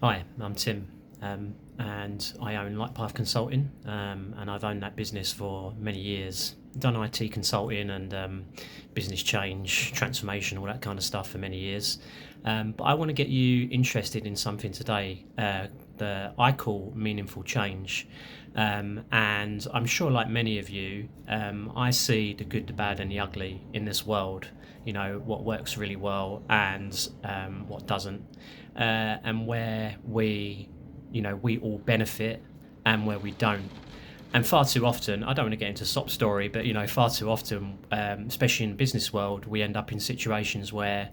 Hi, I'm Tim, and I own Lightpath Consulting, and I've owned that business for many years. Done IT consulting and business change, transformation, all that kind of stuff for many years. But I want to get you interested in something today that I call meaningful change. And I'm sure, like many of you, I see the good, the bad, and the ugly in this world. You know, what works really well and what doesn't, and where we all benefit and where we don't. And far too often, I don't want to get into a sob story, but far too often, especially in the business world, we end up in situations where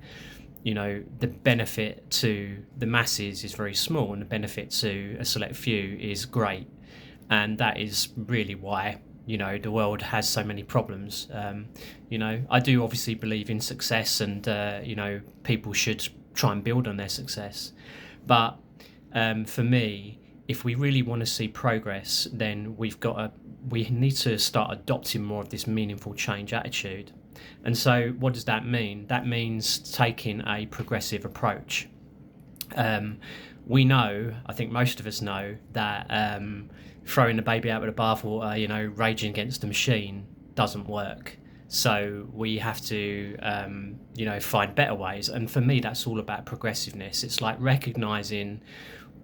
the benefit to the masses is very small and the benefit to a select few is great. And that is really why the world has so many problems. I do obviously believe in success, and people should try and build on their success. But for me, if we really want to see progress, then we need to start adopting more of this meaningful change attitude. And so what does that mean? That means taking a progressive approach. We know, I think most of us know, that throwing the baby out with the bathwater, raging against the machine doesn't work. So we have to, find better ways. And for me, that's all about progressiveness. It's like recognizing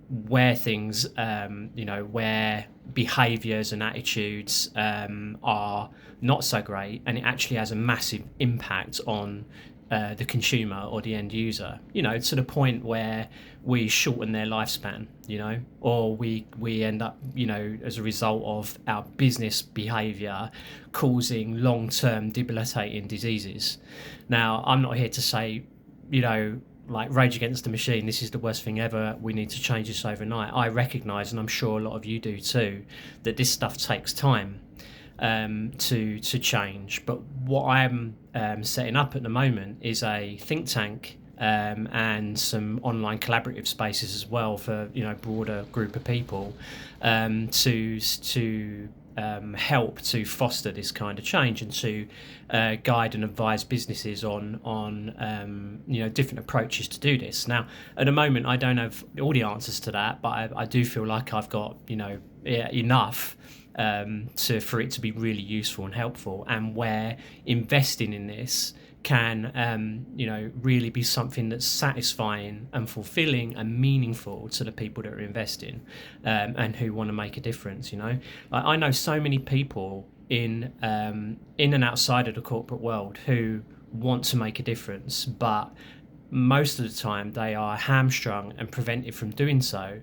where things, where behaviors and attitudes are not so great, and it actually has a massive impact on the consumer or the end user, to the point where we shorten their lifespan, or we end up, as a result of our business behavior causing long-term debilitating diseases. Now, I'm not here to say, like rage against the machine, this is the worst thing ever, we need to change this overnight. I recognise, and I'm sure a lot of you do too, that this stuff takes time to change. But what I'm setting up at the moment is a think tank and some online collaborative spaces as well for broader group of people to help to foster this kind of change and to guide and advise businesses on different approaches to do this. Now, at the moment, I don't have all the answers to that, but I do feel like I've got enough for it to be really useful and helpful, and where investing in this can really be something that's satisfying and fulfilling and meaningful to the people that are investing and who want to make a difference. I know so many people in and outside of the corporate world who want to make a difference, but most of the time they are hamstrung and prevented from doing so,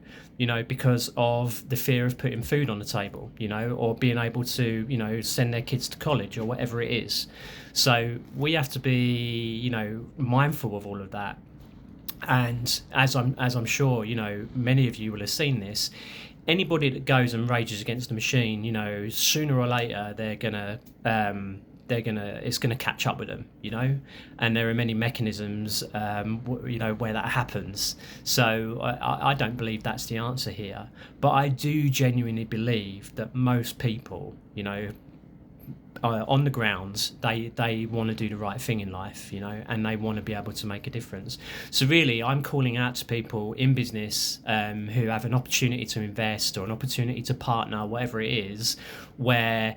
because of the fear of putting food on the table, or being able to, send their kids to college or whatever it is. So we have to be, mindful of all of that. And as I'm sure, many of you will have seen this, anybody that goes and rages against the machine, sooner or later it's going to catch up with them, and there are many mechanisms where that happens. So I don't believe that's the answer here, but I do genuinely believe that most people, on the grounds, they want to do the right thing in life, and they want to be able to make a difference. So really, I'm calling out to people in business who have an opportunity to invest or an opportunity to partner, whatever it is, where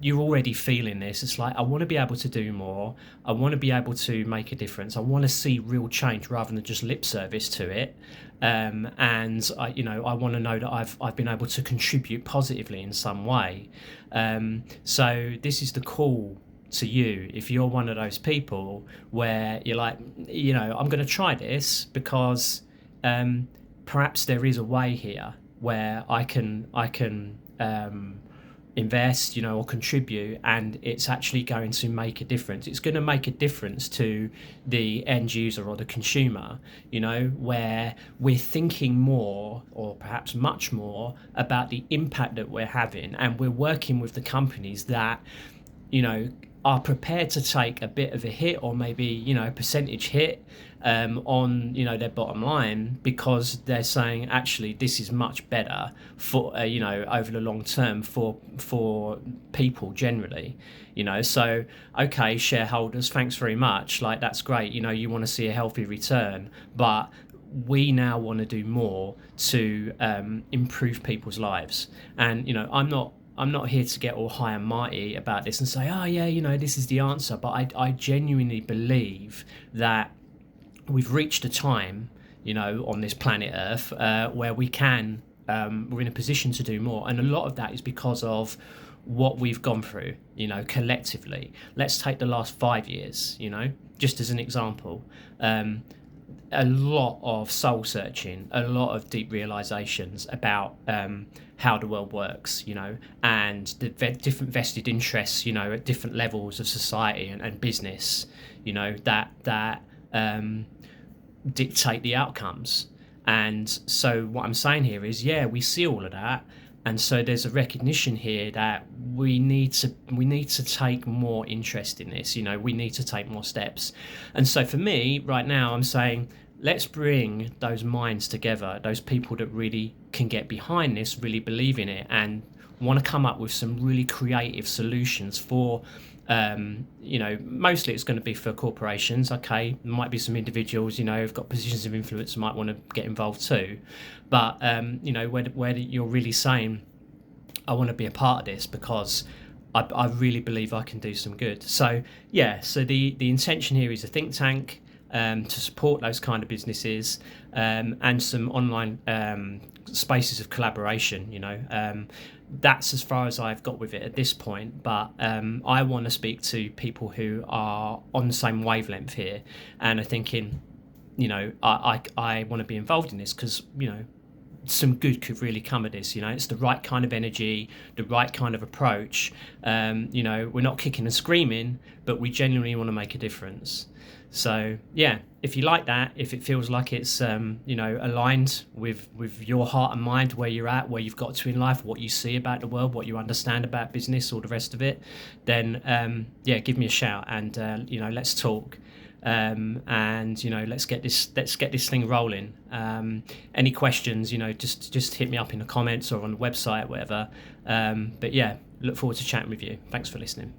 you're already feeling this. It's like, I want to be able to do more. I want to be able to make a difference. I want to see real change rather than just lip service to it. And I want to know that I've been able to contribute positively in some way. So this is the call to you. If you're one of those people where you're like, I'm going to try this because perhaps there is a way here where I can invest, or contribute, and it's actually going to make a difference. It's going to make a difference to the end user or the consumer, where we're thinking more, or perhaps much more, about the impact that we're having, and we're working with the companies that, are prepared to take a bit of a hit, or maybe a percentage hit on their bottom line, because they're saying, actually, this is much better for over the long term for people generally. So okay, shareholders, thanks very much, like that's great, you want to see a healthy return, but we now want to do more to improve people's lives. And I'm not here to get all high and mighty about this and say, oh yeah, this is the answer. But I genuinely believe that we've reached a time, on this planet Earth, where we're in a position to do more. And a lot of that is because of what we've gone through, collectively. Let's take the last 5 years, just as an example. A lot of soul searching, a lot of deep realizations about how the world works, and the different vested interests, at different levels of society and business, that dictate the outcomes. And so what I'm saying here is, we see all of that, and so there's a recognition here that we need to take more interest in this. We need to take more steps. And so for me right now, I'm saying, let's bring those minds together, those people that really can get behind this, really believe in it, and want to come up with some really creative solutions for, mostly it's going to be for corporations. Okay, there might be some individuals, who've got positions of influence might want to get involved too. But, where you're really saying, I want to be a part of this because I really believe I can do some good. So, so the intention here is a think tank, to support those kind of businesses, and some online spaces of collaboration. That's as far as I've got with it at this point, but I want to speak to people who are on the same wavelength here and are thinking, I want to be involved in this because some good could really come of this. It's the right kind of energy, the right kind of approach. We're not kicking and screaming, but we genuinely want to make a difference. So if you like that, if it feels like it's aligned with your heart and mind, where you're at, where you've got to in life, what you see about the world, what you understand about business, all the rest of it, then give me a shout and let's talk. And let's get this thing rolling. Any questions, just hit me up in the comments or on the website, whatever. But look forward to chatting with you. Thanks for listening.